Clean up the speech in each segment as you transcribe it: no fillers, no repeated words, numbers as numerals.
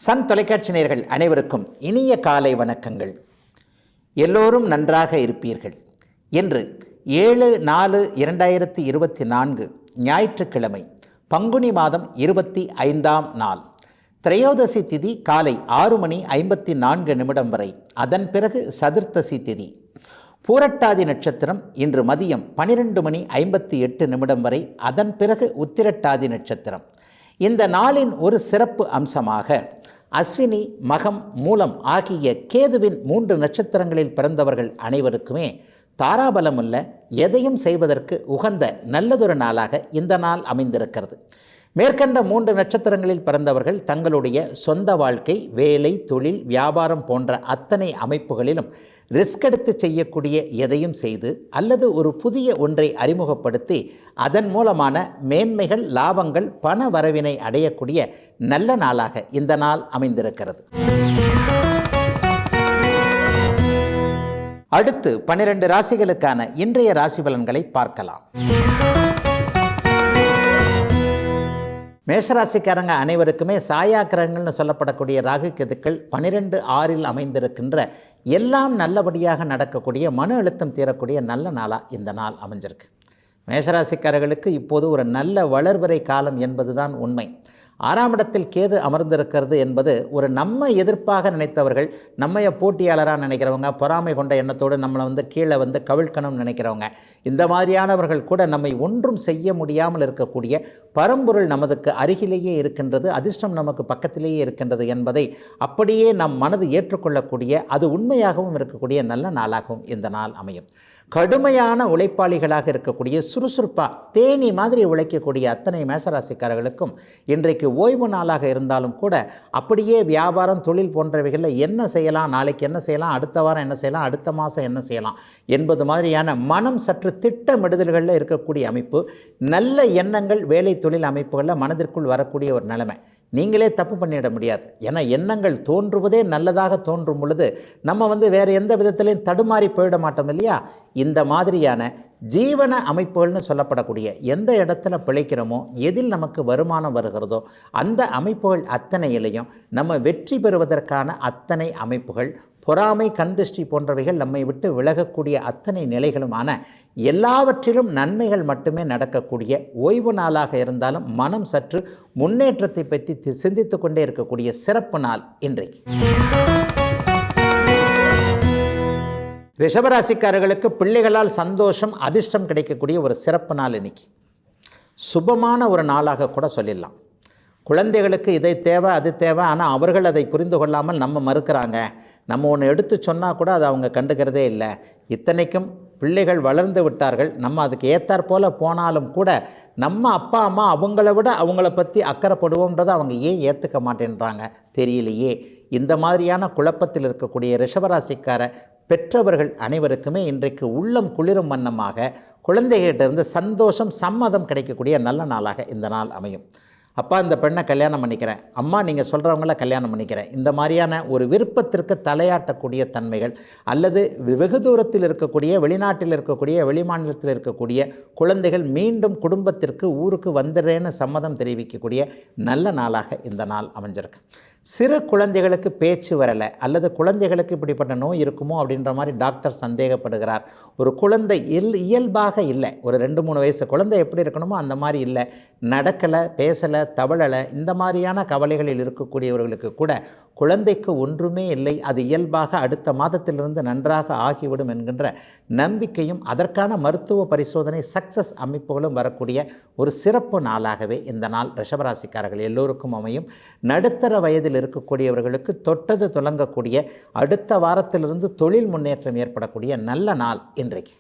Sun தொலைக்காட்சி நேயர்கள் அனைவருக்கும் இனிய காலை வணக்கங்கள். எல்லோரும் நன்றாக இருப்பீர்கள். இன்று 7/4/2024 ஞாயிற்றுக்கிழமை, பங்குனி மாதம் 25ஆம் நாள். திரையோதசி திதி காலை 6:54 வரை, அதன் பிறகு சதுர்த்தசி திதி. பூரட்டாதி நட்சத்திரம் இன்று மதியம் 12:58 வரை, அதன் பிறகு உத்திரட்டாதி நட்சத்திரம். இந்த நாளின் ஒரு சிறப்பு அம்சமாக அஸ்வினி, மகம், மூலம் ஆகிய கேதுவின் 3 நட்சத்திரங்களில் பிறந்தவர்கள் அனைவருக்குமே தாராபலமுள்ள, எதையும் செய்வதற்கு உகந்த நல்லதொரு நாளாக இந்த நாள் அமைந்திருக்கிறது. மேற்கண்ட 3 நட்சத்திரங்களில் பிறந்தவர்கள் தங்களுடைய சொந்த வாழ்க்கை, வேலை, தொழில், வியாபாரம் போன்ற அத்தனை அமைப்புகளிலும் ரிஸ்க் எடுத்து செய்யக்கூடிய எதையும் செய்து அல்லது ஒரு புதிய ஒன்றை அறிமுகப்படுத்தி அதன் மூலமான மேன்மைகள், லாபங்கள், பண வரவினை அடையக்கூடிய நல்ல நாளாக இந்த நாள் அமைந்திருக்கிறது. அடுத்து 12 ராசிகளுக்கான இன்றைய ராசி பலன்களை பார்க்கலாம். மேஷராசிக்காரங்க அனைவருக்குமே சாயா கிரகங்கள்னு சொல்லப்படக்கூடிய ராகு கேதுக்கள் 12/6 அமைந்திருக்கின்ற எல்லாம் நல்லபடியாக நடக்கக்கூடிய, மன அழுத்தம் தீரக்கூடிய நல்ல நாளாக இந்த நாள் அமைஞ்சிருக்கு. மேஷராசிக்காரர்களுக்கு இப்போது ஒரு நல்ல வளர்வரை காலம் என்பதுதான் உண்மை. 6ஆம் இடத்தில் கேது அமர்ந்திருக்கிறது என்பது ஒரு நம்ம எதிர்ப்பாக நினைத்தவர்கள், நம்மைய போட்டியாளராக நினைக்கிறவங்க, பொறாமை கொண்ட எண்ணத்தோடு நம்மளை கீழே கவிழ்க்கணும்னு நினைக்கிறவங்க, இந்த மாதிரியானவர்கள் கூட நம்மை ஒன்றும் செய்ய முடியாமல் இருக்கக்கூடிய பரம்பொருள் நமக்கு அருகிலேயே இருக்கின்றது, அதிர்ஷ்டம் நமக்கு பக்கத்திலேயே இருக்கின்றது என்பதை அப்படியே நம் மனது ஏற்றுக்கொள்ளக்கூடிய, அது உண்மையாகவும் இருக்கக்கூடிய நல்ல நாளாகவும் இந்த நாள் அமையும். கடுமையான உழைப்பாளிகளாக இருக்கக்கூடிய, சுறுசுறுப்பாக தேனி மாதிரி உழைக்கக்கூடிய அத்தனை மேஷராசிக்காரர்களுக்கும் இன்றைக்கு ஓய்வு நாளாக இருந்தாலும் கூட அப்படியே வியாபாரம், தொழில் போன்றவைகளில் என்ன செய்யலாம், நாளைக்கு என்ன செய்யலாம், அடுத்த வாரம் என்ன செய்யலாம், அடுத்த மாதம் என்ன செய்யலாம் என்பது மாதிரியான மனம் சற்று திட்டமிடுதல்களில் இருக்கக்கூடிய அமைப்பு, நல்ல எண்ணங்கள், வேலை தொழில் அமைப்புகளில் மனதிற்குள் வரக்கூடிய ஒரு நிலைமை. நீங்களே தப்பு பண்ணிட முடியாது. ஏன்னா எண்ணங்கள் தோன்றுவதே நல்லதாக தோன்றும் பொழுது நம்ம வேறு எந்த விதத்திலையும் தடுமாறி போயிட மாட்டோம் இல்லையா? இந்த மாதிரியான ஜீவன அமைப்புகள்னு சொல்லப்படக்கூடிய, எந்த இடத்துல பிழைக்கிறோமோ, எதில் நமக்கு வருமானம் வருகிறதோ அந்த அமைப்புகள் அத்தனையிலையும் நம்ம வெற்றி பெறுவதற்கான அத்தனை அமைப்புகள், பொறாமை, கண்திஷ்டி போன்றவைகள் நம்மை விட்டு விலகக்கூடிய அத்தனை நிலைகளுமான எல்லாவற்றிலும் நன்மைகள் மட்டுமே நடக்கக்கூடிய ஓய்வு நாளாக இருந்தாலும் மனம் சற்று முன்னேற்றத்தை பற்றி சிந்தித்து கொண்டே இருக்கக்கூடிய சிறப்பு நாள் இன்றைக்கு. ரிஷபராசிக்காரர்களுக்கு பிள்ளைகளால் சந்தோஷம், அதிர்ஷ்டம் கிடைக்கக்கூடிய ஒரு சிறப்பு நாள் இன்னைக்கு. சுபமான ஒரு நாளாக கூட சொல்லிடலாம். குழந்தைகளுக்கு இதை தேவை, அது தேவை, ஆனால் அவர்கள் அதை புரிந்து கொள்ளாமல் நம்ம மறுக்கிறாங்க. நம்ம ஒன்று எடுத்து சொன்னால் கூட அதை அவங்க கண்டுக்கிறதே இல்லை. இத்தனைக்கும் பிள்ளைகள் வளர்ந்து விட்டார்கள். நம்ம அதுக்கு ஏற்றாற் போல் போனாலும் கூட நம்ம அப்பா அம்மா அவங்கள விட அவங்கள பற்றி அக்கறைப்படுவோன்றதை அவங்க ஏன் ஏற்றுக்க மாட்டேன்றாங்க தெரியலையே. இந்த மாதிரியான குழப்பத்தில் இருக்கக்கூடிய ரிஷபராசிக்கார பெற்றவர்கள் அனைவருக்குமே இன்றைக்கு உள்ளம் குளிரும் வண்ணமாக குழந்தைகிட்ட சந்தோஷம், சம்மதம் கிடைக்கக்கூடிய நல்ல நாளாக இந்த நாள் அமையும். அப்பா இந்த பெண்ணை கல்யாணம் பண்ணிக்கிறேன், அம்மா நீங்கள் சொல்கிறவங்கள கல்யாணம் பண்ணிக்கிறேன், இந்த மாதிரியான ஒரு விருப்பத்திற்கு தலையாட்டக்கூடிய தன்மைகள், அல்லது வெகு தூரத்தில் இருக்கக்கூடிய, வெளிநாட்டில் இருக்கக்கூடிய, வெளிமாநிலத்தில் இருக்கக்கூடிய குழந்தைகள் மீண்டும் குடும்பத்திற்கு, ஊருக்கு வந்துடுறேன்னு சம்மதம் தெரிவிக்கக்கூடிய நல்ல நாளாக இந்த நாள் அமைஞ்சிருக்கு. சிறு குழந்தைகளுக்கு பேச்சு வரலை, அல்லது குழந்தைகளுக்கு இப்படிப்பட்ட நோய் இருக்குமோ அப்படின்ற மாதிரி டாக்டர் சந்தேகப்படுகிறார். ஒரு குழந்தை இயல்பாக இல்லை, ஒரு 2-3 வயசு குழந்தை எப்படி இருக்கணுமோ அந்த மாதிரி இல்லை, நடக்கலை, பேசலை, தவழலை, இந்த மாதிரியான கவலைகளில் இருக்கக்கூடியவர்களுக்கு கூட குழந்தைக்கு ஒன்றுமே இல்லை, அது இயல்பாக அடுத்த மாதத்திலிருந்து நன்றாக ஆகிவிடும் என்கின்ற நம்பிக்கையும் அதற்கான மருத்துவ பரிசோதனை சக்சஸ் அமைப்புகளும் வரக்கூடிய ஒரு சிறப்பு நாளாகவே இந்த நாள் ரிஷபராசிக்காரர்கள் எல்லோருக்கும் அமையும். நடுத்தர வயதில் இருக்கக்கூடியவர்களுக்கு தொட்டது துலங்கக்கூடிய, அடுத்த வாரத்திலிருந்து தொழில் முன்னேற்றம் ஏற்படக்கூடிய நல்ல நாள் இன்றைக்கு.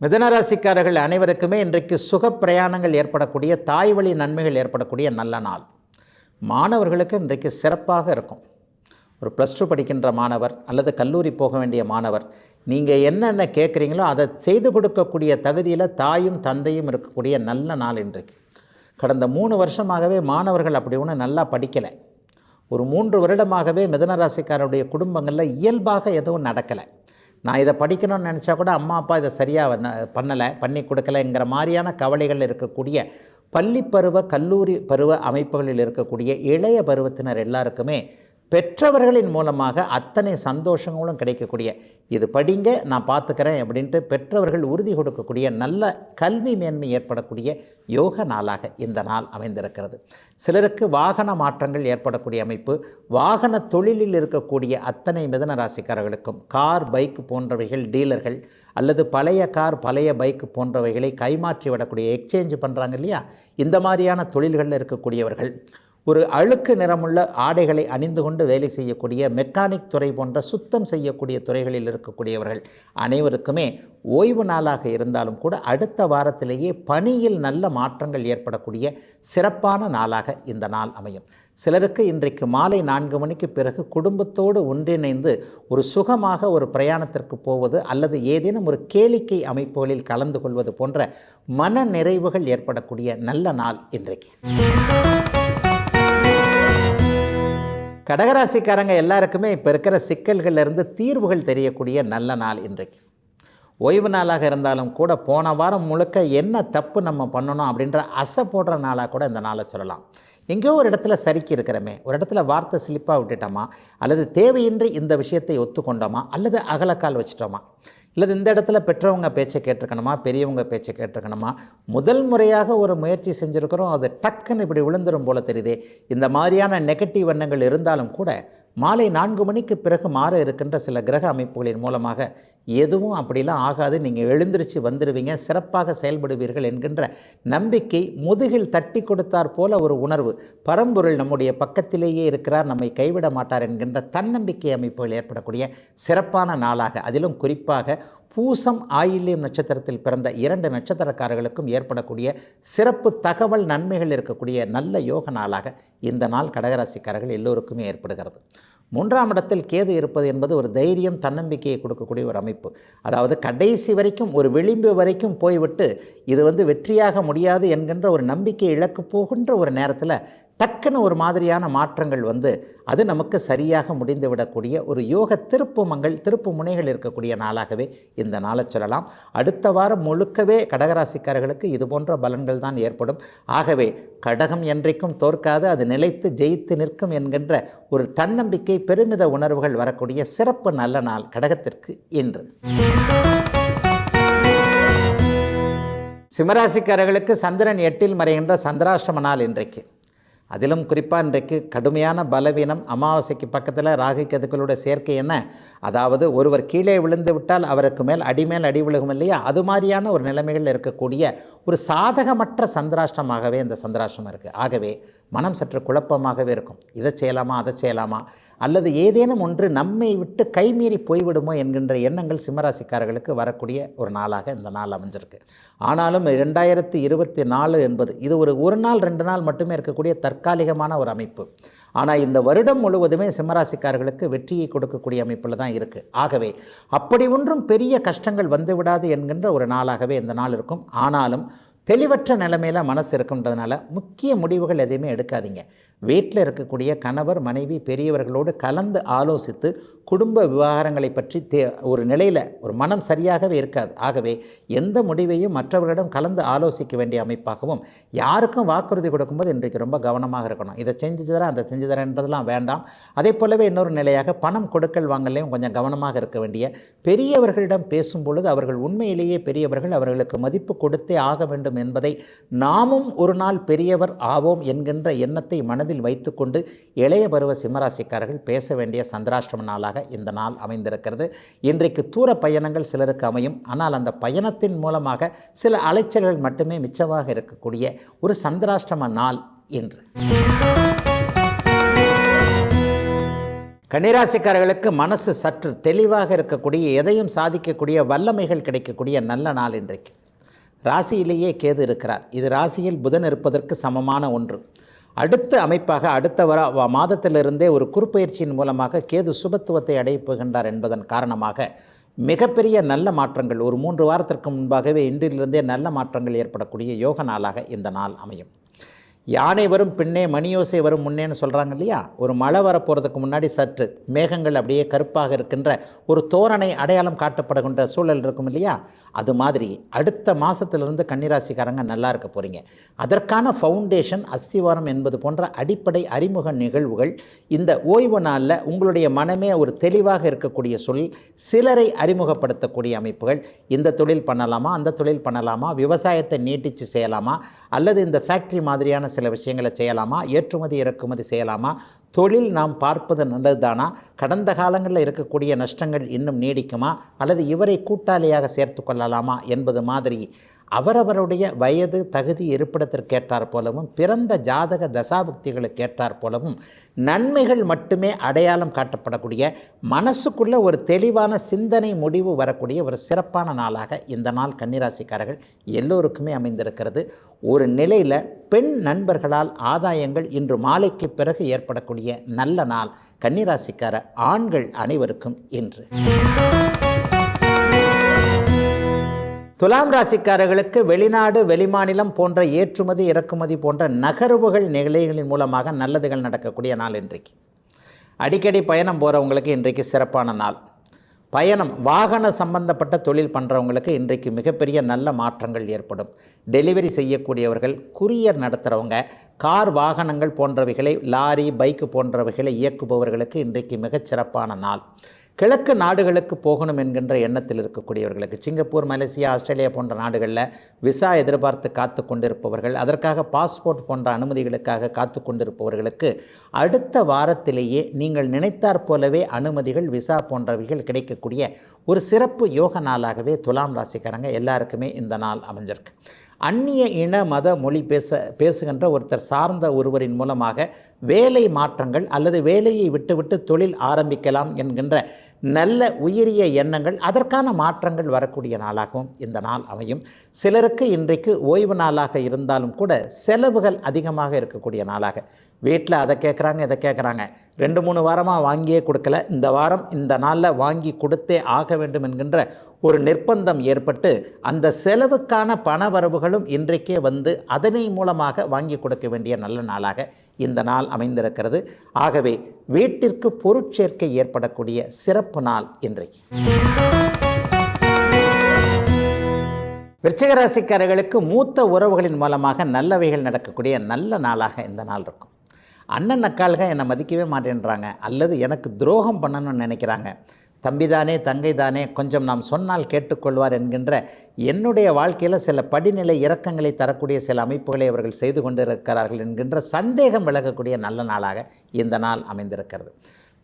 மிதுனராசிக்காரர்கள் அனைவருக்குமே இன்றைக்கு சுக பிரயாணங்கள் ஏற்படக்கூடிய, தாய் வழி நன்மைகள் ஏற்படக்கூடிய நல்ல நாள். மாணவர்களுக்கு இன்றைக்கு சிறப்பாக இருக்கும். ஒரு +2 படிக்கின்ற மாணவர் அல்லது கல்லூரி போக வேண்டிய மாணவர், நீங்கள் என்னென்ன கேட்குறீங்களோ அதை செய்து கொடுக்கக்கூடிய தகுதியில் தாயும் தந்தையும் இருக்கக்கூடிய நல்ல நாள் இன்றைக்கு. கடந்த 3 வருஷமாகவே மாணவர்கள் அப்படி ஒன்றும் நல்லா படிக்கலை. ஒரு 3 வருடமாகவே மிதுனராசிக்காரருடைய குடும்பங்களில் இயல்பாக எதுவும் நடக்கலை. நான் இதை படிக்கணும்னு நினச்சா கூட அம்மா அப்பா இதை சரியாக பண்ணலை, பண்ணி கொடுக்கலைங்கிற மாதிரியான கவலைகள் இருக்கக்கூடிய பள்ளி பருவ கல்லூரி பருவ அமைப்புகளில் இருக்கக்கூடிய இளைய பருவத்தினர் எல்லாருக்குமே பெற்றவர்களின் மூலமாக அத்தனை சந்தோஷங்களும் கிடைக்கக்கூடிய, இது படிங்க நான் பார்த்துக்கிறேன் அப்படின்ட்டு பெற்றவர்கள் உறுதி கொடுக்கக்கூடிய நல்ல கல்வி மேன்மை ஏற்படக்கூடிய யோக நாளாக இந்த நாள் அமைந்திருக்கிறது. சிலருக்கு வாகன மாற்றங்கள் ஏற்படக்கூடிய அமைப்பு, வாகன தொழிலில் இருக்கக்கூடிய அத்தனை மிதன ராசிக்காரர்களுக்கும் கார் பைக் போன்றவைகள் டீலர்கள் அல்லது பழைய கார் பழைய பைக் போன்றவைகளை கைமாற்றி விடக்கூடிய எக்ஸ்சேஞ்ச் பண்ணுறாங்க இல்லையா, இந்த மாதிரியான தொழில்களில் இருக்கக்கூடியவர்கள், ஒரு அழுக்கு நிறமுள்ள ஆடைகளை அணிந்து கொண்டு வேலை செய்யக்கூடிய மெக்கானிக் துறை போன்ற சுத்தம் செய்யக்கூடிய துறைகளில் இருக்கக்கூடியவர்கள் அனைவருக்குமே ஓய்வு நாளாக இருந்தாலும் கூட அடுத்த வாரத்திலேயே பணியில் நல்ல மாற்றங்கள் ஏற்படக்கூடிய சிறப்பான நாளாக இந்த நாள் அமையும். சிலருக்கு இன்றைக்கு மாலை 4 மணிக்கு பிறகு குடும்பத்தோடு ஒன்றிணைந்து ஒரு சுகமாக ஒரு பிரயாணத்திற்கு போவது அல்லது ஏதேனும் ஒரு கேளிக்கை அமைப்புகளில் கலந்து கொள்வது போன்ற மன நிறைவுகள் ஏற்படக்கூடிய நல்ல நாள் இன்றைக்கு. கடகராசிக்காரங்க எல்லாருக்குமே இப்போ இருக்கிற சிக்கல்களிலிருந்து தீர்வுகள் தெரியக்கூடிய நல்ல நாள் இன்றைக்கு. ஓய்வு நாளாக இருந்தாலும் கூட போன வாரம் முழுக்க என்ன தப்பு நம்ம பண்ணணும் அப்படின்ற அசை போடுற நாளாக கூட இந்த நாளை சொல்லலாம். எங்கேயோ ஒரு இடத்துல சறுக்கி இருக்கிறோமே, ஒரு இடத்துல வார்த்தை ஸ்லிப்பாக விட்டுட்டோமா, அல்லது தேவையின்றி இந்த விஷயத்தை ஒத்துக்கொண்டோமா, அல்லது அகலக்கால் வச்சிட்டோமா, இல்லது இந்த இடத்துல பெற்றவங்க பேச்சை கேட்டிருக்கணுமா, பெரியவங்க பேச்சை கேட்டிருக்கணுமா, முதல் முறையாக ஒரு முயற்சி செஞ்சுருக்கிறோம், அது டக்குன்னு இப்படி விழுந்துரும் போல தெரியுதே, இந்த மாதிரியான நெகட்டிவ் எண்ணங்கள் இருந்தாலும் கூட மாலை 4 மணிக்கு பிறகு மாற இருக்கின்ற சில கிரக அமைப்புகளின் மூலமாக எதுவும் அப்படிலாம் ஆகாது, நீங்கள் எழுந்திருச்சு வந்துடுவீங்க, சிறப்பாக செயல்படுவீர்கள் என்கின்ற நம்பிக்கை முதுகில் தட்டி கொடுத்தார் போல ஒரு உணர்வு, பரம்பொருள் நம்முடைய பக்கத்திலேயே இருக்கிறார், நம்மை கைவிட மாட்டார் என்கின்ற தன்னம்பிக்கை அமைப்புகள் ஏற்படக்கூடிய சிறப்பான நாளாக, அதிலும் குறிப்பாக பூசம் ஆயில்யம் நட்சத்திரத்தில் பிறந்த 2 நட்சத்திரக்காரர்களுக்கும் ஏற்படக்கூடிய சிறப்பு தகவல் நன்மைகள் இருக்கக்கூடிய நல்ல யோக நாளாக இந்த நாள் கடகராசிக்காரர்கள் எல்லோருக்குமே ஏற்படுகிறது. 3ஆம் இடத்தில் கேது இருப்பது என்பது ஒரு தைரியம் தன்னம்பிக்கையை கொடுக்கக்கூடிய ஒரு அமைப்பு. அதாவது கடைசி வரைக்கும் ஒரு விளிம்பு வரைக்கும் போய்விட்டு இது வெற்றியாக முடியாது என்கின்ற ஒரு நம்பிக்கை இழக்க போகின்ற ஒரு நேரத்தில் டக்குன்னு ஒரு மாதிரியான மாற்றங்கள் அது நமக்கு சரியாக முடிந்து விடக்கூடிய ஒரு யோக திருப்பு முனைகள் இருக்கக்கூடிய நாளாகவே இந்த நாளை சொல்லலாம். அடுத்த வாரம் முழுக்கவே கடகராசிக்காரர்களுக்கு இது போன்ற பலன்கள் தான் ஏற்படும். ஆகவே கடகம் என்றைக்கும் தோற்காது, அது நிலைத்து ஜெயித்து நிற்கும் என்கின்ற ஒரு தன்னம்பிக்கை பெருமித உணர்வுகள் வரக்கூடிய சிறப்பு நல்ல நாள் கடகத்திற்கு இன்று. சிம்மராசிக்காரர்களுக்கு சந்திரன் 8இல் மறைகின்ற சந்திராஷ்டம நாள் இன்றைக்கு. அதிலும் குறிப்பாக இன்றைக்கு கடுமையான பலவீனம், அமாவாசைக்கு பக்கத்தில் ராகு கேதுக்களோட சேர்க்கை என்ன, அதாவது ஒருவர் கீழே விழுந்து விட்டால் அவருக்கு மேல் அடி விழுகும் இல்லையா, அது மாதிரியான ஒரு நிலைமைகள் இருக்கக்கூடிய ஒரு சாதகமற்ற சந்திராஷ்டமாகவே இந்த சந்திராஷ்டமம் இருக்குது. ஆகவே மனம் சற்று குழப்பமாகவே இருக்கும், இதை செய்யலாமா அதை செய்யலாமா, அல்லது ஏதேனும் ஒன்று நம்மை விட்டு கைமீறி போய்விடுமோ என்கின்ற எண்ணங்கள் சிம்மராசிக்காரர்களுக்கு வரக்கூடிய ஒரு நாளாக இந்த நாள் அமைஞ்சிருக்கு. ஆனாலும் 2024 என்பது இது ஒரு நாள் 2 நாள் மட்டுமே இருக்கக்கூடிய தற்காலிகமான ஒரு அமைப்பு. ஆனால் இந்த வருடம் முழுவதுமே சிம்மராசிக்காரர்களுக்கு வெற்றியை கொடுக்கக்கூடிய அமைப்பில் தான் இருக்குது. ஆகவே அப்படி ஒன்றும் பெரிய கஷ்டங்கள் வந்துவிடாது என்கின்ற ஒரு நாளாகவே இந்த நாள் இருக்கும். ஆனாலும் தெளிவற்ற நிலைமையில் மனசு இருக்குன்றதுனால முக்கிய முடிவுகள் எதையுமே எடுக்காதீங்க. வீட்டில் இருக்கக்கூடிய கணவர் மனைவி பெரியவர்களோடு கலந்து ஆலோசித்து குடும்ப விவகாரங்களை பற்றி ஒரு நிலையில் ஒரு மனம் சரியாகவே இருக்காது. ஆகவே எந்த முடிவையும் மற்றவர்களிடம் கலந்து ஆலோசிக்க வேண்டிய அமைப்பாகவும், யாருக்கும் வாக்குறுதி கொடுக்கும்போது இன்றைக்கு ரொம்ப கவனமாக இருக்கணும். இதை செஞ்சு தரேன் அதை செஞ்சு தரேன்றதெல்லாம் வேண்டாம். அதே போலவே இன்னொரு நிலையாக பணம் கொடுக்கல் வாங்கலையும் கொஞ்சம் கவனமாக இருக்க வேண்டிய, பெரியவர்களிடம் பேசும்பொழுது அவர்கள் உண்மையிலேயே பெரியவர்கள், அவர்களுக்கு மதிப்பு கொடுத்தே ஆக வேண்டும் என்பதை நாமும் ஒரு நாள் பெரியவர் ஆவோம் என்கின்ற எண்ணத்தை மனதில் வைத்துக்கொண்டு இளைய பருவ சிம்மராசிக்காரர்கள் பேச வேண்டிய சந்திராஷ்டம நாளாக இந்த நாள் அமைந்திருக்கிறது. இன்றைக்கு தூர பயணங்கள் சிலருக்கு அமையும். ஆனால் அந்த பயணத்தின் மூலமாக சில அலைச்சல்கள் மட்டுமே மிச்சமாக இருக்கக்கூடிய ஒரு சந்திராஷ்டம நாள் இன்று. கன்னிராசிக்காரர்களுக்கு மனசு சற்று தெளிவாக இருக்கக்கூடிய, எதையும் சாதிக்கக்கூடிய வல்லமைகள் கிடைக்கக்கூடிய நல்ல நாள் இன்றைக்கு. ராசியிலேயே கேது இருக்கிறார். இது ராசியில் புதன் இருப்பதற்கு சமமான ஒன்று. அடுத்த அமைப்பாக அடுத்த மாதத்திலிருந்தே ஒரு குறுப்பெயர்ச்சியின் மூலமாக கேது சுபத்துவத்தை அடைப்புகின்றார் என்பதன் காரணமாக மிகப்பெரிய நல்ல மாற்றங்கள் ஒரு 3 வாரத்திற்கு முன்பாகவே இன்றிலிருந்தே நல்ல மாற்றங்கள் ஏற்படக்கூடிய யோக நாளாக இந்த நாள் அமையும். யானை வரும் பின்னே மணியோசை வரும் முன்னேன்னு சொல்கிறாங்க இல்லையா, ஒரு மழை வரப்போகிறதுக்கு முன்னாடி சற்று மேகங்கள் அப்படியே கருப்பாக இருக்கின்ற ஒரு தோரணை அடையாளம் காட்டப்படுகின்ற சூழல் இருக்கும் இல்லையா, அது மாதிரி அடுத்த மாதத்திலிருந்து கன்னிராசிக்காரங்க நல்லா இருக்க போகிறீங்க. அதற்கான ஃபவுண்டேஷன் அஸ்திவாரம் என்பது போன்ற அடிப்படை அறிமுக நிகழ்வுகள் இந்த ஓய்வு நாளில் உங்களுடைய மனமே ஒரு தெளிவாக இருக்கக்கூடிய சூழல், சிலரை அறிமுகப்படுத்தக்கூடிய அமைப்புகள், இந்த தொழில் பண்ணலாமா, அந்த தொழில் பண்ணலாமா, விவசாயத்தை நீட்டித்து செய்யலாமா, அல்லது இந்த ஃபேக்ட்ரி மாதிரியான சில விஷயங்களை செய்யலாமா, ஏற்றுமதி இறக்குமதி செய்யலாமா, தொழில் நாம் பார்ப்பது நல்லதுதானா, கடந்த காலங்களில் இருக்கக்கூடிய நஷ்டங்கள் இன்னும் நீடிக்குமா, அல்லது இவரை கூட்டாளியாக சேர்த்து கொள்ளலாமா என்பது மாதிரி அவரவருடைய வயது தகுதி இருப்பிடத்திற்கேற்றார் போலவும் பிறந்த ஜாதக தசாபுக்திகளுக்கு ஏற்றார் போலவும் நன்மைகள் மட்டுமே அடையாளம் காட்டப்படக்கூடிய மனசுக்குள்ள ஒரு தெளிவான சிந்தனை முடிவு வரக்கூடிய ஒரு சிறப்பான நாளாக இந்த நாள் கன்னிராசிக்காரர்கள் எல்லோருக்குமே அமைந்திருக்கிறது. ஒரு நிலையில் பெண் நண்பர்களால் ஆதாயங்கள் இன்று மாலைக்கு பிறகு ஏற்படக்கூடிய நல்ல நாள் கன்னிராசிக்கார ஆண்கள் அனைவருக்கும் இன்று. துலாம் ராசிக்காரர்களுக்கு வெளிநாடு வெளிமாநிலம் போன்ற ஏற்றுமதி இறக்குமதி போன்ற நகர்வுகள் நிலைகளின் மூலமாக நல்லதுகள் நடக்கக்கூடிய நாள் இன்றைக்கு. அடிக்கடி பயணம் போகிறவங்களுக்கு இன்றைக்கு சிறப்பான நாள். பயணம் வாகன சம்பந்தப்பட்ட தொழில் பண்ணுறவங்களுக்கு இன்றைக்கு மிகப்பெரிய நல்ல மாற்றங்கள் ஏற்படும். டெலிவரி செய்யக்கூடியவர்கள், குரியர் நடத்துகிறவங்க, கார் வாகனங்கள் போன்றவைகளை, லாரி பைக்கு போன்றவைகளை இயக்குபவர்களுக்கு இன்றைக்கு மிகச்சிறப்பான நாள். கிழக்கு நாடுகளுக்கு போகணும் என்கின்ற எண்ணத்தில் இருக்கக்கூடியவர்களுக்கு, சிங்கப்பூர், மலேசியா, ஆஸ்திரேலியா போன்ற நாடுகளில் விசா எதிர்பார்த்து காத்து கொண்டிருப்பவர்கள், அதற்காக பாஸ்போர்ட் போன்ற அனுமதிகளுக்காக காத்து கொண்டிருப்பவர்களுக்கு அடுத்த வாரத்திலேயே நீங்கள் நினைத்தாற் போலவே அனுமதிகள், விசா போன்றவைகள் கிடைக்கக்கூடிய ஒரு சிறப்பு யோக நாளாகவே துலாம் ராசிக்காரங்க எல்லாருக்குமே இந்த நாள் அமைஞ்சிருக்கு. அந்நிய இன மத மொழி பேசுகின்ற ஒருத்தர் சார்ந்த ஒருவரின் மூலமாக வேலை மாற்றங்கள் அல்லது வேலையை விட்டுவிட்டு தொழில் ஆரம்பிக்கலாம் என்கின்ற நல்ல உயரிய எண்ணங்கள், அதற்கான மாற்றங்கள் வரக்கூடிய நாளாகவும் இந்த நாள் அமையும். சிலருக்கு இன்றைக்கு ஓய்வு நாளாக இருந்தாலும் கூட செலவுகள் அதிகமாக இருக்கக்கூடிய நாளாக, வீட்டில் அதை கேட்குறாங்க இதை கேட்குறாங்க, 2-3 வாரமாக வாங்கியே கொடுக்கல, இந்த வாரம் இந்த நாளில் வாங்கி கொடுத்தே ஆக வேண்டும் என்கின்ற ஒரு நிர்பந்தம் ஏற்பட்டு அந்த செலவுக்கான பண வரவுகளும் இன்றைக்கே வந்து அதனை மூலமாக வாங்கி கொடுக்க வேண்டிய நல்ல நாளாக இந்த நாள் அமைந்திருக்கிறது. ஆகவே வீட்டிற்கு பொருட்சேர்க்கை ஏற்படக்கூடிய சிறப்பு நாள் இன்றைக்கு. விருச்சிக ராசிக்காரர்களுக்கு மூத்த உறவுகளின் மூலமாக நல்லவைகள் நடக்கக்கூடிய நல்ல நாளாக இந்த நாள் இருக்கும். அண்ணன் அக்காளுக என்னை மதிக்கவே மாட்டேன்றாங்க, அல்லது எனக்கு துரோகம் பண்ணணும்னு நினைக்கிறாங்க, தம்பி தானே தங்கை தானே கொஞ்சம் நாம் சொன்னால் கேட்டுக்கொள்வார் என்கின்ற என்னுடைய வாழ்க்கையில் சில படிநிலை இறக்கங்களை தரக்கூடிய சில அமைப்புகளை அவர்கள் செய்து கொண்டிருக்கிறார்கள் என்கின்ற சந்தேகம் விலகக்கூடிய நல்ல நாளாக இந்த நாள் அமைந்திருக்கிறது.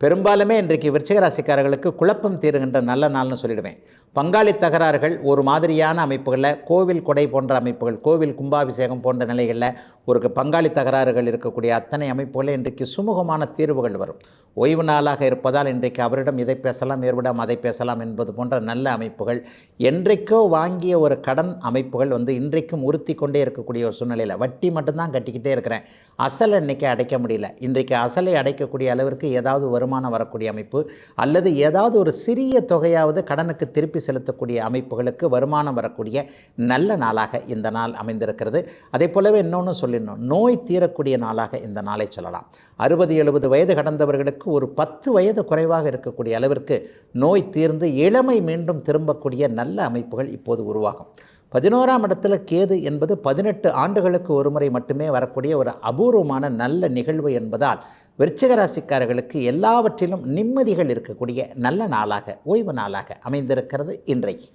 பெரும்பாலுமே இன்றைக்கு விருச்சிக ராசிக்காரர்களுக்கு குழப்பம் தீருகின்ற நல்ல நாள்னு சொல்லிடுவேன். பங்காளி தகராறுகள் ஒரு மாதிரியான அமைப்புகளில், கோவில் கொடை போன்ற அமைப்புகள், கோவில் கும்பாபிஷேகம் போன்ற நிலைகளில் ஒரு பங்காளி தகராறுகள் இருக்கக்கூடிய அத்தனை அமைப்புகளில் இன்றைக்கு சுமூகமான தீர்வுகள் வரும். ஓய்வு நாளாக இருப்பதால் இன்றைக்கு அவரிடம் இதை பேசலாம், இவரிடம் அதை பேசலாம் என்பது போன்ற நல்ல அமைப்புகள், என்றைக்கோ வாங்கிய ஒரு கடன் அமைப்புகள் இன்றைக்கும் உறுத்தி கொண்டே இருக்கக்கூடிய ஒரு சூழ்நிலையில், வட்டி மட்டும்தான் கட்டிக்கிட்டே இருக்கிறேன், அசல் இன்றைக்கி அடைக்க முடியல, இன்றைக்கு அசலை அடைக்கக்கூடிய அளவிற்கு ஏதாவது வருமானம் வரக்கூடிய அமைப்பு, அல்லது ஏதாவது ஒரு சிறிய தொகையாவது கடனுக்கு திருப்பி செலுத்தக்கூடிய அமைப்புகளுக்கு வருமானம் வரக்கூடிய நல்ல நாளாக இந்த நாள் அமைந்திருக்கிறது. அதே போலவே இன்னொன்று சொல்லிடணும், நோய் தீரக்கூடிய நாளாக இந்த நாளை சொல்லலாம். 60-70 வயது கடந்தவர்களுக்கு ஒரு 10 வயது குறைவாக இருக்கக்கூடிய அளவிற்கு நோய் தீர்ந்து இளமை மீண்டும் திரும்பக்கூடிய நல்ல அமைப்புகள் இப்போது உருவாகும். 11ஆம் இடத்துல கேது என்பது 18 ஆண்டுகளுக்கு ஒரு முறை மட்டுமே வரக்கூடிய ஒரு அபூர்வமான நல்ல நிகழ்வு என்பதால் விருச்சிக ராசிக்காரர்களுக்கு எல்லாவற்றிலும் நிம்மதிகள் இருக்கக்கூடிய நல்ல நாளாக, ஓய்வு நாளாக அமைந்திருக்கிறது இன்றைக்கு.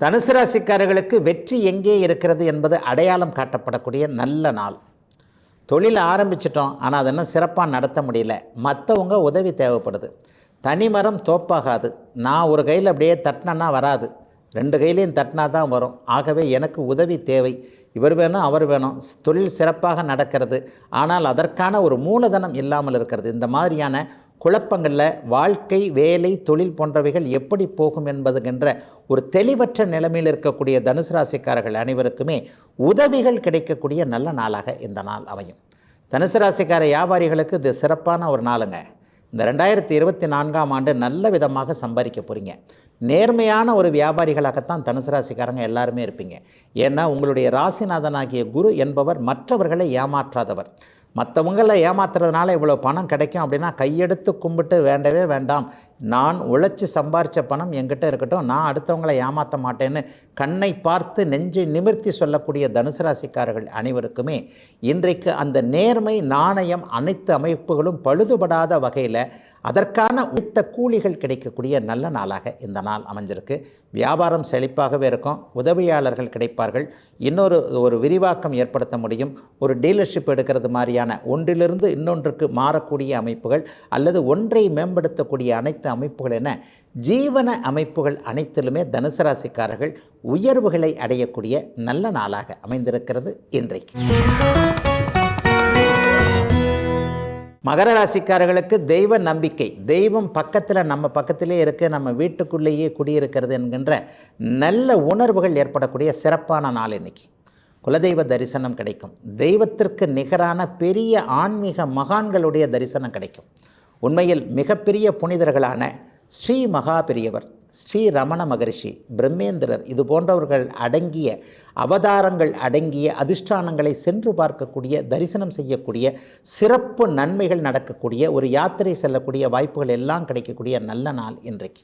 தனுசு ராசிக்காரர்களுக்கு வெற்றி எங்கே இருக்கிறது என்பது அடையாளம் காட்டப்படக்கூடிய நல்ல நாள். தொழில் ஆரம்பிச்சிட்டோம், ஆனால் அதை இன்னும் சிறப்பாக நடத்த முடியல, மற்றவங்க உதவி தேவைப்படுது. தனிமரம் தோப்பாகாது, நான் ஒரு கையில் அப்படியே தட்டினா வராது, 2 கையிலையும் தட்டினா தான் வரும். ஆகவே எனக்கு உதவி தேவை, இவர் வேணும் அவர் வேணும், தொழில் சிறப்பாக நடக்கிறது, ஆனால் அதற்கான ஒரு மூலதனம் இல்லாமல் இருக்கிறது. இந்த மாதிரியான குழப்பங்களில் வாழ்க்கை, வேலை, தொழில் போன்றவைகள் எப்படி போகும் என்பதுகின்ற ஒரு தெளிவற்ற நிலைமையில் இருக்கக்கூடிய தனுசு ராசிக்காரர்கள் அனைவருக்குமே உதவிகள் கிடைக்கக்கூடிய நல்ல நாளாக இந்த நாள் அமையும். தனுசு ராசிக்கார வியாபாரிகளுக்கு இது சிறப்பான ஒரு நாளுங்க. இந்த 2024ஆம் ஆண்டு நல்ல விதமாக சம்பாதிக்க போகிறீங்க. நேர்மையான ஒரு வியாபாரிகளாகத்தான் தனுசு ராசிக்காரங்க எல்லாருமே இருப்பீங்க. ஏன்னா உங்களுடைய ராசிநாதனாகிய குரு என்பவர் மற்றவர்களை ஏமாற்றாதவர். மற்றவங்களை ஏமாத்துறதுனால இவ்வளோ பணம் கிடைக்கும் அப்படின்னா கையெடுத்து கும்பிட்டு வேண்டவே வேண்டாம், நான் உழைச்சி சம்பாரித்த பணம் என்கிட்ட இருக்கட்டும், நான் அடுத்தவங்களை ஏமாற்ற மாட்டேன்னு கண்ணை பார்த்து நெஞ்சை நிமிர்த்தி சொல்லக்கூடிய தனுசு ராசிக்காரர்கள் அனைவருக்குமே இன்றைக்கு அந்த நேர்மை நாணயம் அனைத்து அமைப்புகளும் பழுதுபடாத வகையில் அதற்கான உழைத்த கூலிகள் கிடைக்கக்கூடிய நல்ல நாளாக இந்த நாள் அமைஞ்சிருக்கு. வியாபாரம் செழிப்பாகவே இருக்கும், உதவியாளர்கள் கிடைப்பார்கள், ஒரு விரிவாக்கம் ஏற்படுத்த முடியும், ஒரு டீலர்ஷிப் எடுக்கிறது மாதிரியான ஒன்றிலிருந்து இன்னொன்றுக்கு மாறக்கூடிய அமைப்புகள் அல்லது ஒன்றை மேம்படுத்தக்கூடிய அனைத்து அமைப்புகள் என ஜீவன அமைப்புகள் அனைத்திலுமே தனுசு ராசிக்காரர்கள் உயர்வுகளை அடையக்கூடிய நல்ல நாளாக அமைந்திருக்கிறது இன்றைக்கு. மகர ராசிக்காரர்களுக்கு தெய்வ நம்பிக்கை, தெய்வம் பக்கத்தில் நம்ம பக்கத்திலே இருக்க, நம்ம வீட்டுக்குள்ளேயே குடியிருக்கிறது என்கின்ற நல்ல உணர்வுகள் ஏற்படக்கூடிய சிறப்பான நாள் இன்னைக்கு. குலதெய்வ தரிசனம் கிடைக்கும், தெய்வத்திற்கு நிகரான பெரிய ஆன்மீக மகான்களுடைய தரிசனம் கிடைக்கும். உண்மையில் மிகப்பெரிய புனிதர்களான ஸ்ரீ மகா பெரியவர், ஸ்ரீ ரமண மகரிஷி, பிரம்மேந்திரர் இது போன்றவர்கள் அடங்கிய அவதாரங்கள் அடங்கிய அதிஷ்டானங்களை சென்று பார்க்கக்கூடிய தரிசனம் செய்யக்கூடிய சிறப்பு நன்மைகள் நடக்கக்கூடிய ஒரு யாத்திரை செல்லக்கூடிய வாய்ப்புகள் எல்லாம் கிடைக்கக்கூடிய நல்ல நாள் இன்றைக்கு.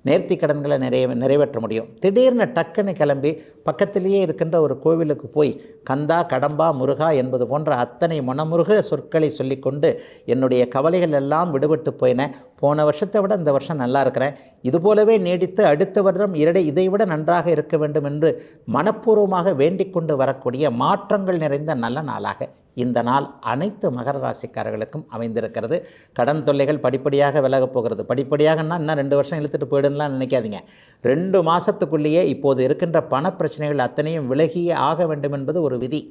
நேர்த்தி கடன்களை நிறைவேற்ற முடியும். திடீர்னு டக்குன்னு கிளம்பி பக்கத்திலேயே இருக்கின்ற ஒரு கோவிலுக்கு போய் கந்தா கடம்பா முருகா என்பது போன்ற அத்தனை மனமுருக சொற்களை சொல்லிக்கொண்டு என்னுடைய கவலைகள் எல்லாம் விடுபட்டு போயின, போன வருஷத்தை விட இந்த வருஷம் நல்லா இருக்கிறேன், இதுபோலவே நீடித்து அடுத்த வருடம் இதைவிட நன்றாக இருக்க வேண்டும் என்று மனப்பூர்வமாக வேண்டிக் கொண்டு வரக்கூடிய மாற்றங்கள் நிறைந்த நல்ல நாளாக இந்த நாள் அனைத்து மகர ராசிக்காரர்களுக்கும் அமைந்திருக்கிறது. கடன் தொல்லைகள் படிப்படியாக விலகப் போகிறது. படிப்படியாகனா இன்னும் 2 வருஷம் இழுத்துட்டு போயிடும்லாம் நினைக்காதீங்க. 2 மாதத்துக்குள்ளேயே இப்போது இருக்கின்ற பண பிரச்சனைகள் அத்தனையும் விலகியே ஆக வேண்டும் என்பது ஒரு விதி.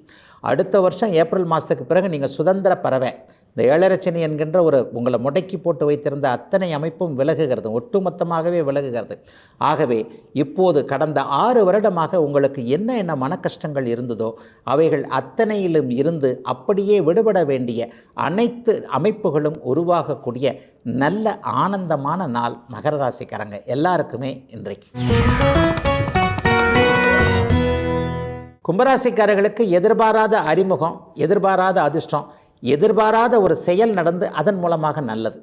அடுத்த வருஷம் ஏப்ரல் மாதத்துக்கு பிறகு நீங்கள் சுதந்திர பறவை, இந்த ஏழரைச்சனி என்கின்ற உங்களை முடக்கி போட்டு வைத்திருந்த அத்தனை அமைப்பும் விலகுகிறது, ஒட்டுமொத்தமாகவே விலகுகிறது. ஆகவே இப்போது கடந்த 6 வருடமாக உங்களுக்கு என்ன மன கஷ்டங்கள் இருந்ததோ அவைகள் அத்தனையிலும் இருந்து அப்படியே விடுபட வேண்டிய அனைத்து அமைப்புகளும் உருவாகக்கூடிய நல்ல ஆனந்தமான நாள் மகர ராசிக்காரங்க எல்லாருக்குமே இன்றைக்கு. கும்பராசிக்காரர்களுக்கு எதிர்பாராத அறிமுகம், எதிர்பாராத அதிர்ஷ்டம், எதிர்பாராத ஒரு செயல் நடந்து அதன் மூலமாக நல்லது.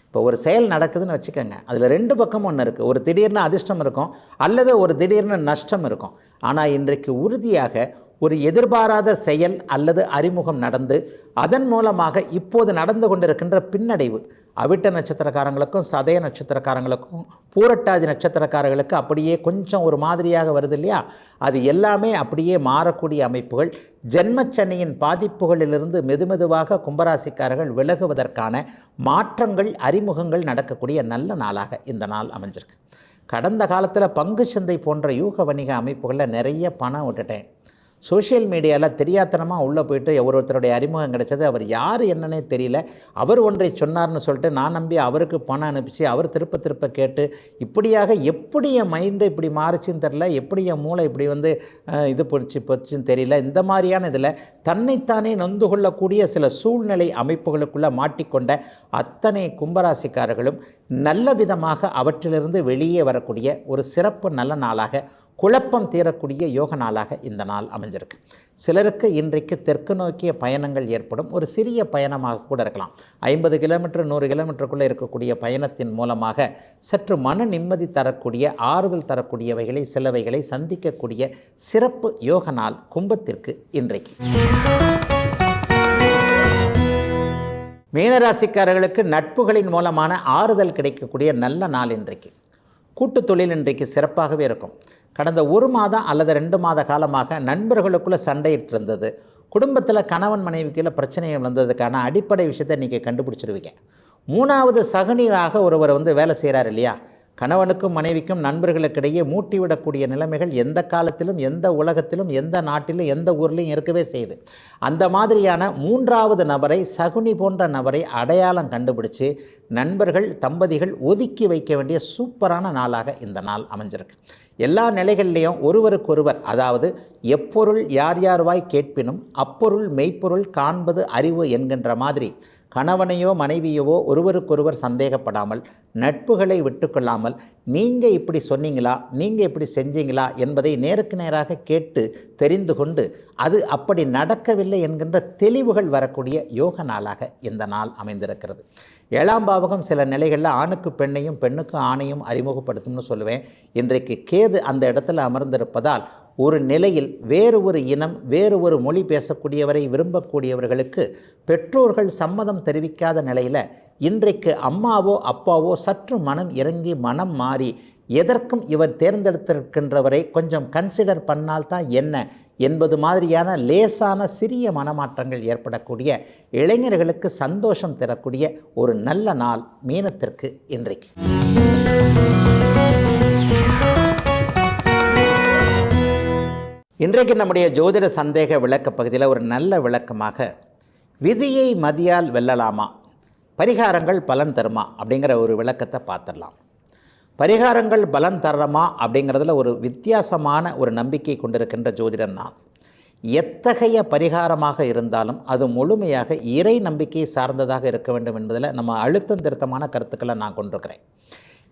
இப்போ ஒரு செயல் நடக்குதுன்னு வச்சுக்கோங்க, அதில் 2 பக்கம் ஒன்று இருக்குது. ஒரு திடீர்னு அதிர்ஷ்டம் இருக்கும் அல்லது ஒரு திடீர்னு நஷ்டம் இருக்கும். ஆனால் இன்றைக்கு உறுதியாக ஒரு எதிர்பாராத செயல் அல்லது அறிமுகம் நடந்து அதன் மூலமாக இப்போது நடந்து கொண்டிருக்கின்ற பின்னடைவு அவிட்ட நட்சத்திரக்காரங்களுக்கும் சதய நட்சத்திரக்காரங்களுக்கும் பூரட்டாதி நட்சத்திரக்காரர்களுக்கு அப்படியே கொஞ்சம் ஒரு மாதிரியாக வருது இல்லையா, அது எல்லாமே அப்படியே மாறக்கூடிய அமைப்புகள். ஜென்மச்சனியின் பாதிப்புகளிலிருந்து மெதுமெதுவாக கும்பராசிக்காரர்கள் விலகுவதற்கான மாற்றங்கள் அறிமுகங்கள் நடக்கக்கூடிய நல்ல நாளாக இந்த நாள் அமைஞ்சிருக்கு. கடந்த காலத்தில் பங்கு சந்தை போன்ற யூக வணிக அமைப்புகளில் நிறைய பணம் விட்டுட்டேன். சோஷியல் மீடியாவில் தெரியாத்தனமாக உள்ளே போயிட்டு ஒருத்தருடைய அறிமுகம் கிடைச்சது, அவர் யார் என்னன்னே தெரியல, அவர் ஒன்றை சொன்னார்னு சொல்லிட்டு நான் நம்பி அவருக்கு பணம் அனுப்பிச்சு அவர் திருப்ப கேட்டு இப்படியாக எப்படி என் மைண்டு இப்படி மாறிச்சின்னு தெரில, எப்படி என் மூளை இப்படி இது போச்சுன்னு தெரியல. இந்த மாதிரியான இதில் தன்னைத்தானே நொந்து கொள்ளக்கூடிய சில சூழ்நிலை அமைப்புகளுக்குள்ளே மாட்டிக்கொண்ட அத்தனை கும்பராசிக்காரர்களும் நல்ல விதமாக அவற்றிலிருந்து வெளியே வரக்கூடிய ஒரு சிறப்பு நல்ல நாளாக, குழப்பம் தீரக்கூடிய யோக நாளாக இந்த நாள் அமைஞ்சிருக்கு. சிலருக்கு இன்றைக்கு தெற்கு நோக்கிய பயணங்கள் ஏற்படும். ஒரு சிறிய பயணமாக கூட இருக்கலாம். 50 கிலோமீட்டர் 100 கிலோமீட்டருக்குள்ளே இருக்கக்கூடிய பயணத்தின் மூலமாக சற்று மன நிம்மதி தரக்கூடிய ஆறுதல் தரக்கூடியவைகளை சிலவைகளை சந்திக்கக்கூடிய சிறப்பு யோக நாள் கும்பத்திற்கு இன்றைக்கு. மீனராசிக்காரர்களுக்கு நட்புகளின் மூலமான ஆறுதல் கிடைக்கக்கூடிய நல்ல நாள் இன்றைக்கு. கூட்டு தொழில் இன்றைக்கு சிறப்பாகவே இருக்கும். கடந்த 1 மாதம் அல்லது 2 மாத காலமாக நண்பர்களுக்குள்ளே சண்டையிட்டு இருந்தது, குடும்பத்தில் கணவன் மனைவிக்குள்ள பிரச்சனைகள் வந்ததுக்கான அடிப்படை விஷயத்தை நீங்கள் கண்டுபிடிச்சிருவீங்க. 3வது சகுனியாக ஒருவர் வேலை செய்கிறார் இல்லையா, கணவனுக்கும் மனைவிக்கும் நண்பர்களுக்கிடையே மூட்டிவிடக்கூடிய நிலைமைகள் எந்த காலத்திலும் எந்த உலகத்திலும் எந்த நாட்டிலும் எந்த ஊர்லையும் இருக்கவே செய்யுது. அந்த மாதிரியான 3வது நபரை, சகுனி போன்ற நபரை அடையாளம் கண்டுபிடிச்சு நண்பர்கள் தம்பதிகள் ஒதுக்கி வைக்க வேண்டிய சூப்பரான நாளாக இந்த நாள் அமைஞ்சிருக்கு. எல்லா நிலைகள்லேயும் ஒருவருக்கொருவர், அதாவது எப்பொருள் யார் யார் வாய் கேட்பினும் அப்பொருள் மெய்ப்பொருள் காண்பது அறிவு என்கின்ற மாதிரி கணவனையோ மனைவியவோ ஒருவருக்கொருவர் சந்தேகப்படாமல், நட்புகளை விட்டுக்கொள்ளாமல், நீங்கள் இப்படி சொன்னீங்களா, நீங்கள் இப்படி செஞ்சீங்களா என்பதை நேருக்கு நேராக கேட்டு தெரிந்து கொண்டு அது அப்படி நடக்கவில்லை என்கின்ற தெளிவுகள் வரக்கூடிய யோக நாளாக இந்த நாள் அமைந்திருக்கிறது. 7ஆம் பாவகம் சில நிலைகளில் ஆணுக்கு பெண்ணையும் பெண்ணுக்கு ஆணையும் அறிமுகப்படுத்தும்னு சொல்லுவேன். இன்றைக்கு கேது அந்த இடத்துல அமர்ந்திருப்பதால் ஒரு நிலையில் வேறு ஒரு இனம், வேறு ஒரு மொழி பேசக்கூடியவரை விரும்பக்கூடியவர்களுக்கு பெற்றோர்கள் சம்மதம் தெரிவிக்காத நிலையில் இன்றைக்கு அம்மாவோ அப்பாவோ சற்று மனம் இறங்கி மனம் மாறி எதற்கும் இவர் தேர்ந்தெடுத்திருக்கின்றவரை கொஞ்சம் கன்சிடர் பண்ணால்தான் என்ன என்பது மாதிரியான லேசான சிறிய மனமாற்றங்கள் ஏற்படக்கூடிய இளைஞர்களுக்கு சந்தோஷம் தரக்கூடிய ஒரு நல்ல நாள் மீனத்திற்கு இன்றைக்கு. இன்றைக்கு நம்முடைய ஜோதிட சந்தேக விளக்க பகுதியில் ஒரு நல்ல விளக்கமாக விதியை மதியால் வெல்லலாமா, பரிகாரங்கள் பலன் தருமா அப்படிங்கிற ஒரு விளக்கத்தை பார்த்துடலாம். பரிகாரங்கள் பலன் தரமா அப்படிங்கிறதுல ஒரு வித்தியாசமான ஒரு நம்பிக்கை கொண்டிருக்கின்ற ஜோதிடன் நான். எத்தகைய பரிகாரமாக இருந்தாலும் அது முழுமையாக இறை நம்பிக்கை சார்ந்ததாக இருக்க வேண்டும் என்பதில் நம்ம அழுத்தம் திருத்தமான கருத்துக்களை நான் கொண்டிருக்கிறேன்.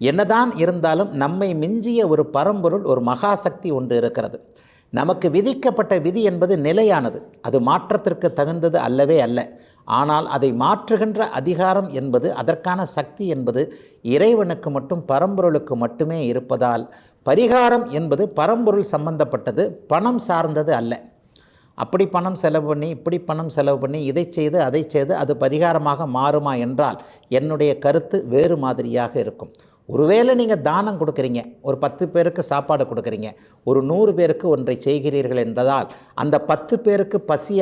என்னதான் இருந்தாலும் நம்மை மிஞ்சிய ஒரு பரம்பொருள், ஒரு மகாசக்தி ஒன்று இருக்கிறது. நமக்கு விதிக்கப்பட்ட விதி என்பது நிலையானது, அது மாற்றத்திற்கு தகுந்தது அல்லவே அல்ல. ஆனால் அதை மாற்றுகின்ற அதிகாரம் என்பது, அதற்கான சக்தி என்பது இறைவனுக்கு மட்டும், பரம்பொருளுக்கு மட்டுமே இருப்பதால் பரிகாரம் என்பது பரம்பொருள் சம்பந்தப்பட்டது, பணம் சார்ந்தது அல்ல. அப்படி பணம் செலவு பண்ணி, இப்படி பணம் செலவு பண்ணி, இதை செய்து அதை செய்து அது பரிகாரமாக மாறுமா என்றால் என்னுடைய கருத்து வேறு மாதிரியாக இருக்கும். ஒருவேளை நீங்கள் தானம் கொடுக்குறீங்க, ஒரு 10 பேருக்கு சாப்பாடு கொடுக்குறீங்க, ஒரு 100 பேருக்கு ஒன்றை செய்கிறீர்கள் என்றதால் அந்த 10 பேருக்கு பசி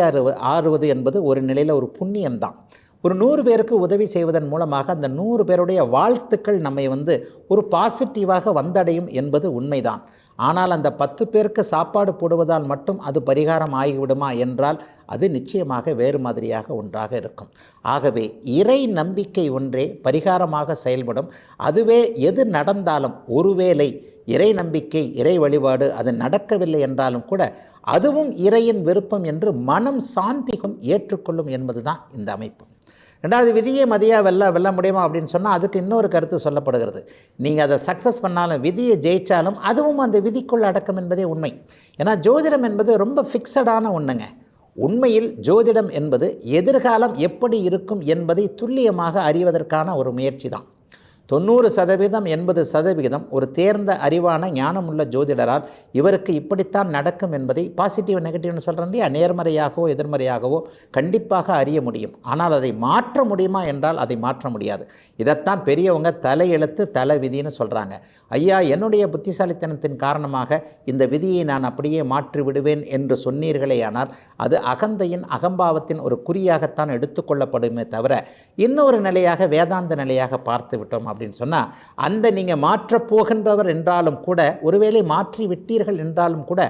ஆறுவது என்பது ஒரு நிலையில் ஒரு புண்ணியம்தான். ஒரு 100 பேருக்கு உதவி செய்வதன் மூலமாக அந்த 100 பேருடைய வாழ்த்துக்கள் நம்மை ஒரு பாசிட்டிவாக வந்தடையும் என்பது உண்மைதான். ஆனால் அந்த 10 பேருக்கு சாப்பாடு போடுவதால் மட்டும் அது பரிகாரம் ஆகிவிடுமா என்றால் அது நிச்சயமாக வேறு மாதிரியாக ஒன்றாக இருக்கும். ஆகவே இறை நம்பிக்கை ஒன்றே பரிகாரமாக செயல்படும். அதுவே எது நடந்தாலும், ஒருவேளை இறை நம்பிக்கை, இறை வழிபாடு அது நடக்கவில்லை என்றாலும் கூட அதுவும் இறையின் விருப்பம் என்று மனம் சாந்திக்கும், ஏற்றுக்கொள்ளும் என்பதுதான் இந்த அமைப்பு. ரெண்டாவது, விதியை மதியாக வெல்ல முடியுமா அப்படின்னு சொன்னால் அதுக்கு இன்னொரு கருத்து சொல்லப்படுகிறது. நீங்கள் அதை சக்ஸஸ் பண்ணாலும், விதியை ஜெயித்தாலும் அதுவும் அந்த விதிக்குள் அடக்கம் என்பதே உண்மை. ஏன்னா ஜோதிடம் என்பது ரொம்ப ஃபிக்ஸடான ஒன்றுங்க. உண்மையில் ஜோதிடம் என்பது எதிர்காலம் எப்படி இருக்கும் என்பதை துல்லியமாக அறிவதற்கான ஒரு முயற்சி தான். 90% 80% ஒரு தேர்ந்த அறிவான ஞானமுள்ள ஜோதிடரால் இவருக்கு இப்படித்தான் நடக்கும் என்பதை பாசிட்டிவ் நெகட்டிவ்னு சொல்கிறேன் இல்லையா, நேர்மறையாகவோ எதிர்மறையாகவோ கண்டிப்பாக அறிய முடியும். ஆனால் அதை மாற்ற முடியுமா என்றால் அதை மாற்ற முடியாது. இதைத்தான் பெரியவங்க தலையெழுத்து தலை விதின்னு சொல்கிறாங்க. ஐயா, என்னுடைய புத்திசாலித்தனத்தின் காரணமாக இந்த விதியை நான் அப்படியே மாற்றி விடுவேன் என்று சொன்னீர்களே, ஆனால் அது அகந்தையின், அகம்பாவத்தின் ஒரு குறியாகத்தான் எடுத்துக்கொள்ளப்படுமே தவிர இன்னொரு நிலையாக, வேதாந்த நிலையாக பார்த்து விட்டோம் அப்படின்னு சொன்னால், அந்த நீங்கள் மாற்றப் போகின்றவர் என்றாலும் கூட, ஒருவேளை மாற்றி விட்டீர்கள் என்றாலும் கூட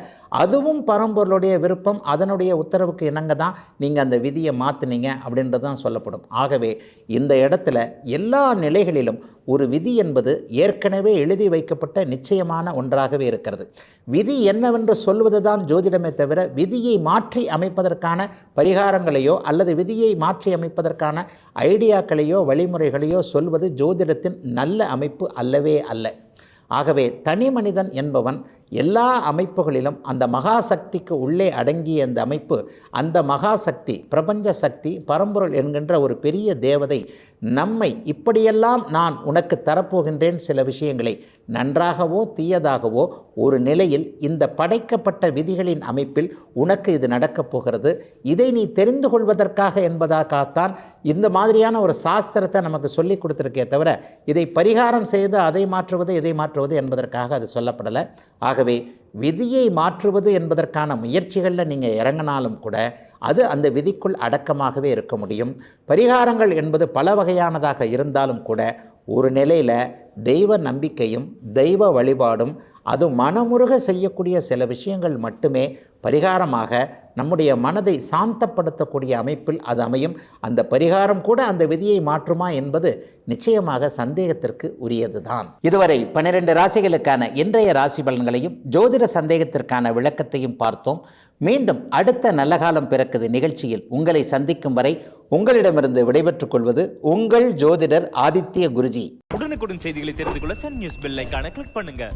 அதுவும் பரம்பொருளுடைய விருப்பம், அதனுடைய உத்தரவுக்கு இணங்க தான் நீங்கள் அந்த விதியை மாற்றினீங்க அப்படின்றது தான் சொல்லப்படும். ஆகவே இந்த இடத்துல எல்லா நிலைகளிலும் ஒரு விதி என்பது ஏற்கனவே எழுதி வைக்கப்பட்ட நிச்சயமான ஒன்றாகவே இருக்கிறது. விதி என்னவென்று சொல்வது தான் ஜோதிடமே தவிர விதியை மாற்றி அமைப்பதற்கான பரிகாரங்களையோ அல்லது விதியை மாற்றி அமைப்பதற்கான ஐடியாக்களையோ வழிமுறைகளையோ சொல்வது ஜோதிடத்தின் நல்ல அமைப்பு அல்லவே அல்ல. ஆகவே தனி மனிதன் என்பவன் எல்லா அமைப்புகளிலும் அந்த மகாசக்திக்கு உள்ளே அடங்கிய அந்த அமைப்பு, அந்த மகாசக்தி, பிரபஞ்ச சக்தி, பரம்பொருள் என்கின்ற ஒரு பெரிய தேவதை நம்மை இப்படியெல்லாம் நான் உனக்கு தரப்போகின்றேன், சில விஷயங்களை நன்றாகவோ தீயதாகவோ ஒரு நிலையில் இந்த படைக்கப்பட்ட விதிகளின் அமைப்பில் உனக்கு இது நடக்கப் போகிறது, இதை நீ தெரிந்து கொள்வதற்காக என்பதற்காகத்தான் இந்த மாதிரியான ஒரு சாஸ்திரத்தை நமக்கு சொல்லி கொடுத்துருக்கே தவிர இதை பரிகாரம் செய்து அதை மாற்றுவது இதை மாற்றுவது என்பதற்காக அது சொல்லப்படலை. ஆகவே விதியை மாற்றுவது என்பதற்கான முயற்சிகளில் நீங்கள் இறங்கினாலும் கூட அது அந்த விதிக்குள் அடக்கமாகவே இருக்க முடியும். பரிகாரங்கள் என்பது பல வகையானதாக இருந்தாலும் கூட ஒரு நிலையில் தெய்வ நம்பிக்கையும் தெய்வ வழிபாடும் அது மனமுருக செய்யக்கூடிய சில விஷயங்கள் மட்டுமே பரிகாரமாக நம்முடைய மனதை சாந்தப்படுத்தக்கூடிய அமைப்பில் அது அமையும். அந்த பரிகாரம் கூட அந்த விதியை மாற்றுமா என்பது நிச்சயமாக சந்தேகத்திற்கு உரியது தான். இதுவரை 12 ராசிகளுக்கான இன்றைய ராசி பலன்களையும் ஜோதிட சந்தேகத்திற்கான விளக்கத்தையும் பார்த்தோம். மீண்டும் அடுத்த நல்ல காலம் பிறக்குது நிகழ்ச்சியில் உங்களை சந்திக்கும் வரை உங்களிடமிருந்து விடைபெற்றுக் கொள்வது உங்கள் ஜோதிடர் ஆதித்ய குருஜி. உடனுக்குடன் செய்திகளை தெரிந்து கொள்ள சன் நியூஸ் பெல் ஐகானை கிளிக் பண்ணுங்க.